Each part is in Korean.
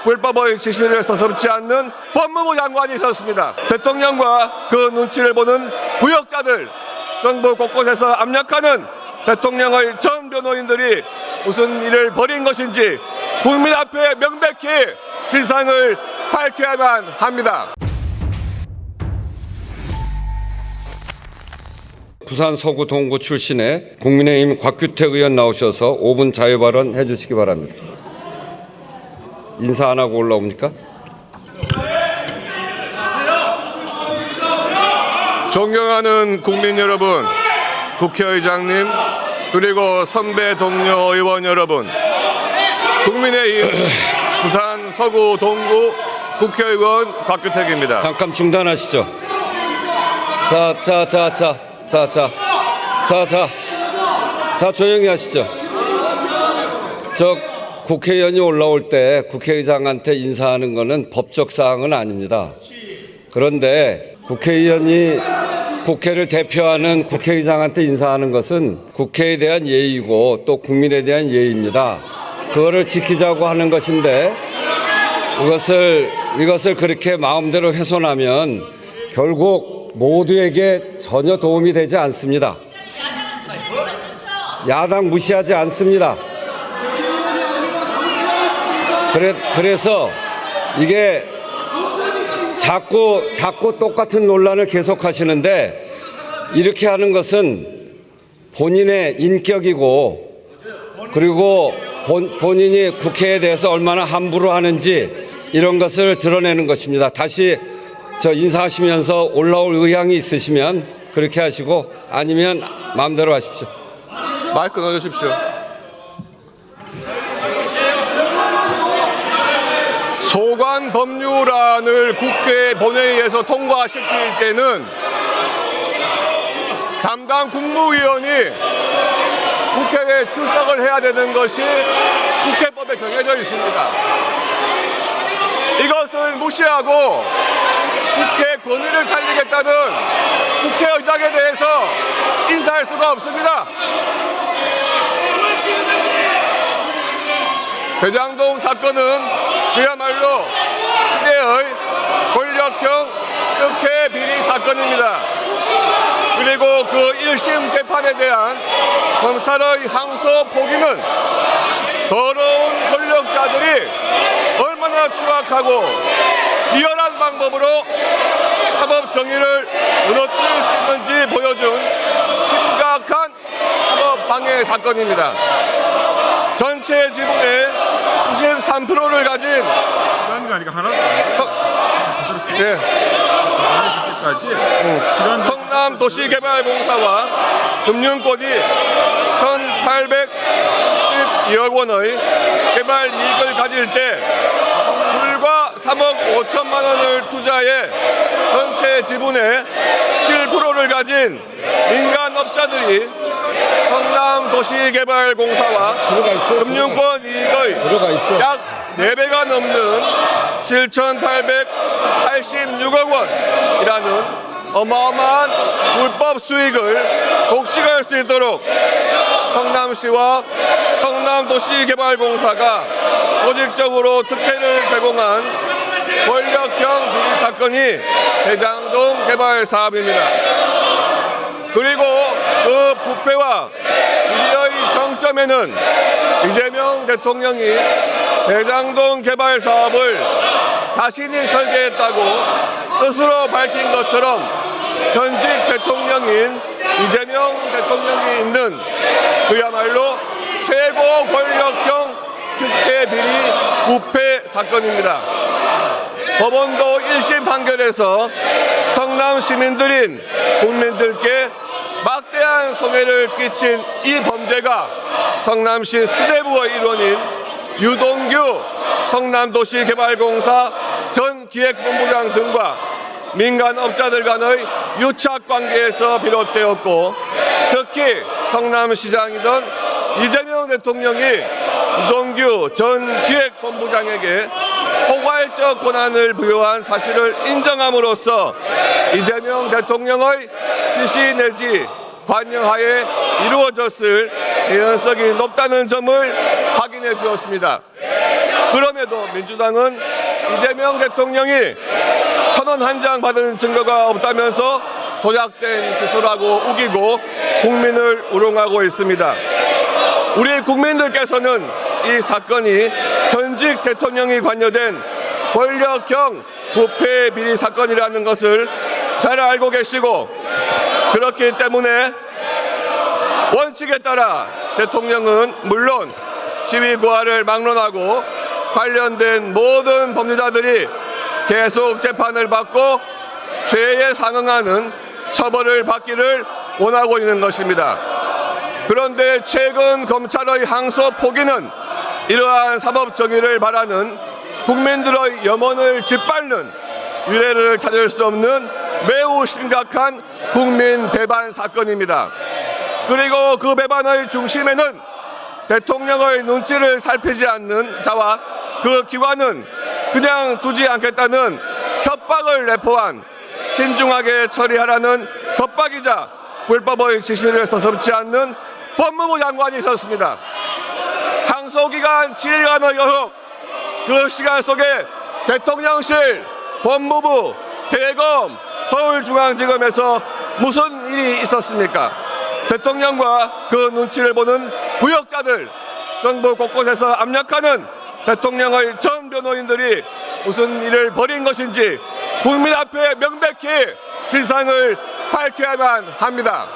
불법의 지시를 서슴지 않는 법무부 장관이 있었습니다. 대통령과 그 눈치를 보는 부역자들, 정부 곳곳에서 압력하는 대통령의 전 변호인들이 무슨 일을 벌인 것인지 국민 앞에 명백히 진상을 밝혀야만 합니다. 부산 서구 동구 출신의 국민의힘 곽규택 의원 나오셔서 5분 자유 발언 해주시기 바랍니다. 인사 안 하고 올라옵니까? 존경하는 국민 여러분, 국회의장님, 그리고 선배 동료 의원 여러분, 국민의힘 부산 서구 동구 국회의원 곽규택입니다. 잠깐 중단하시죠. 자, 조용히 하시죠. 저 국회의원이 올라올 때 국회의장한테 인사하는 것은 법적 사항은 아닙니다. 그런데 국회의원이 국회를 대표하는 국회의장한테 인사하는 것은 국회에 대한 예의고 또 국민에 대한 예의입니다. 그거를 지키자고 하는 것인데 이것을 그렇게 마음대로 훼손하면 결국 모두에게 전혀 도움이 되지 않습니다. 야당 무시하지 않습니다. 그래서 이게 자꾸 똑같은 논란을 계속하시는데 이렇게 하는 것은 본인의 인격이고 그리고 본인이 국회에 대해서 얼마나 함부로 하는지 이런 것을 드러내는 것입니다. 다시 저 인사하시면서 올라올 의향이 있으시면 그렇게 하시고 아니면 마음대로 하십시오. 마이크 넣어주십시오. 소관 법률안을 국회 본회의에서 통과시킬 때는 담당 국무위원이 국회에 출석을 해야 되는 것이 국회법에 정해져 있습니다. 이것을 무시하고 국회 권위를 살리겠다는 국회의장에 대해서 인사할 수가 없습니다. 대장동 사건은 그야말로 시대의 권력형 특혜 비리 사건입니다. 그리고 그 1심 재판에 대한 검찰의 항소 포기는 더러운 권력자들이 얼마나 추악하고 비열한 방법으로 사법 정의를 무너뜨릴 수 있는지 보여준 심각한 사법 방해 사건입니다. 전체 지분의 93%를 가진 성남도시개발공사와 금융권이 1,812억 원의 개발 이익을 가질 때 불과 3억 5천만 원을 투자해 전체 지분의 7%를 가진 민간업자들이 성남도시개발공사와 금융권 이익의 약 4배가 넘는 7,886억 원이라는 어마어마한 불법 수익을 독식할 수 있도록 성남시와 성남도시개발공사가 조직적으로 특혜를 제공한 권력형 비리 사건이 대장동 개발 사업입니다. 그리고 그 부패와 비리의 정점에는 이재명 대통령이 대장동 개발 사업을 자신이 설계했다고 스스로 밝힌 것처럼 현직 대통령인 이재명 대통령이 있는 그야말로 최고 권력형 특혜 비리 부패 사건입니다. 법원도 1심 판결에서 성남 시민들인 국민들께 막대한 손해를 끼친 이 범죄가 성남시 수뇌부의 일원인 유동규 성남도시개발공사 전 기획본부장 등과 민간업자들 간의 유착관계에서 비롯되었고 특히 성남시장이던 이재명 대통령이 유동규 전 기획본부장에게 포괄적 권한을 부여한 사실을 인정함으로써 이재명 대통령의 지시 내지 관여하에 이루어졌을 개연성이 높다는 점을 확인해 주었습니다. 그럼에도 민주당은 이재명 대통령이 1,000원 한 장 받은 증거가 없다면서 조작된 기소라고 우기고 국민을 우롱하고 있습니다. 우리 국민들께서는 이 사건이 현직 대통령이 관여된 권력형 부패 비리 사건이라는 것을 잘 알고 계시고, 그렇기 때문에 원칙에 따라 대통령은 물론 지위 고하를 막론하고 관련된 모든 범죄자들이 계속 재판을 받고 죄에 상응하는 처벌을 받기를 원하고 있는 것입니다. 그런데 최근 검찰의 항소 포기는 이러한 사법 정의를 바라는 국민들의 염원을 짓밟는 유례를 찾을 수 없는 매우 심각한 국민 배반 사건입니다. 그리고 그 배반의 중심에는 대통령의 눈치를 살피지 않는 자와 그 기관은 그냥 두지 않겠다는 협박을 내포한 신중하게 처리하라는 겁박이자 불법의 지시를 서슴지 않는 법무부 장관이 있었습니다. 항소기간 7일간의 여혹, 그 시간 속에 대통령실, 법무부, 대검, 서울중앙지검에서 무슨 일이 있었습니까? 대통령과 그 눈치를 보는 부역자들, 정부 곳곳에서 압력하는 대통령의 전 변호인들이 무슨 일을 벌인 것인지 국민 앞에 명백히 진상을 밝혀야만 합니다.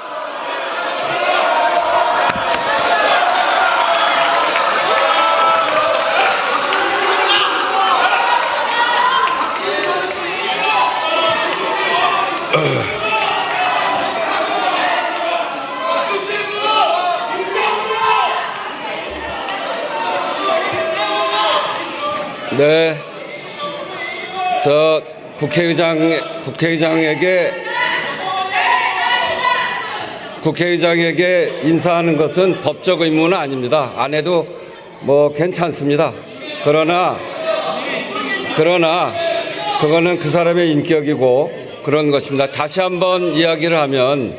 네, 저 국회의장에게 인사하는 것은 법적 의무는 아닙니다. 안 해도 뭐 괜찮습니다. 그러나 그거는 그 사람의 인격이고 그런 것입니다. 다시 한번 이야기를 하면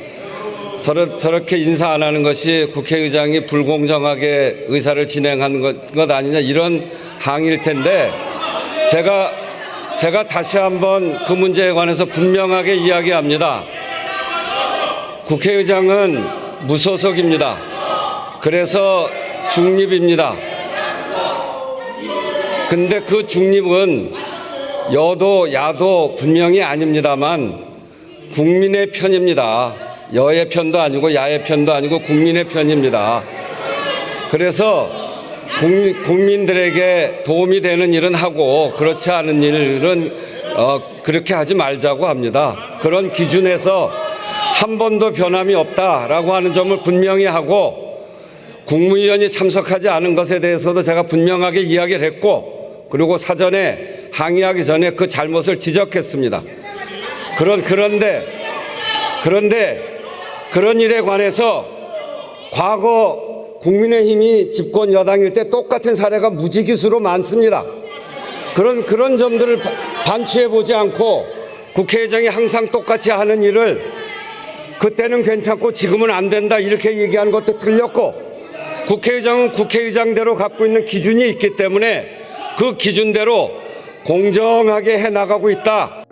저렇게 인사 안 하는 것이 국회의장이 불공정하게 의사를 진행하는 것 아니냐, 이런 항의일 텐데, 제가 다시 한번 그 문제에 관해서 분명하게 이야기합니다. 국회의장은 무소속입니다. 그래서 중립입니다. 근데 그 중립은 여도 야도 분명히 아닙니다만 국민의 편입니다. 여의 편도 아니고 야의 편도 아니고 국민의 편입니다. 그래서 국민들에게 도움이 되는 일은 하고 그렇지 않은 일은 그렇게 하지 말자고 합니다. 그런 기준에서 한 번도 변함이 없다라고 하는 점을 분명히 하고, 국무위원이 참석하지 않은 것에 대해서도 제가 분명하게 이야기를 했고, 그리고 사전에 항의하기 전에 그 잘못을 지적했습니다. 그런데 그런 일에 관해서 과거 국민의힘이 집권 여당일 때 똑같은 사례가 무지기수로 많습니다. 그런 점들을 반추해 보지 않고 국회의장이 항상 똑같이 하는 일을 그때는 괜찮고 지금은 안 된다 이렇게 얘기하는 것도 틀렸고, 국회의장은 국회의장대로 갖고 있는 기준이 있기 때문에 그 기준대로 공정하게 해나가고 있다.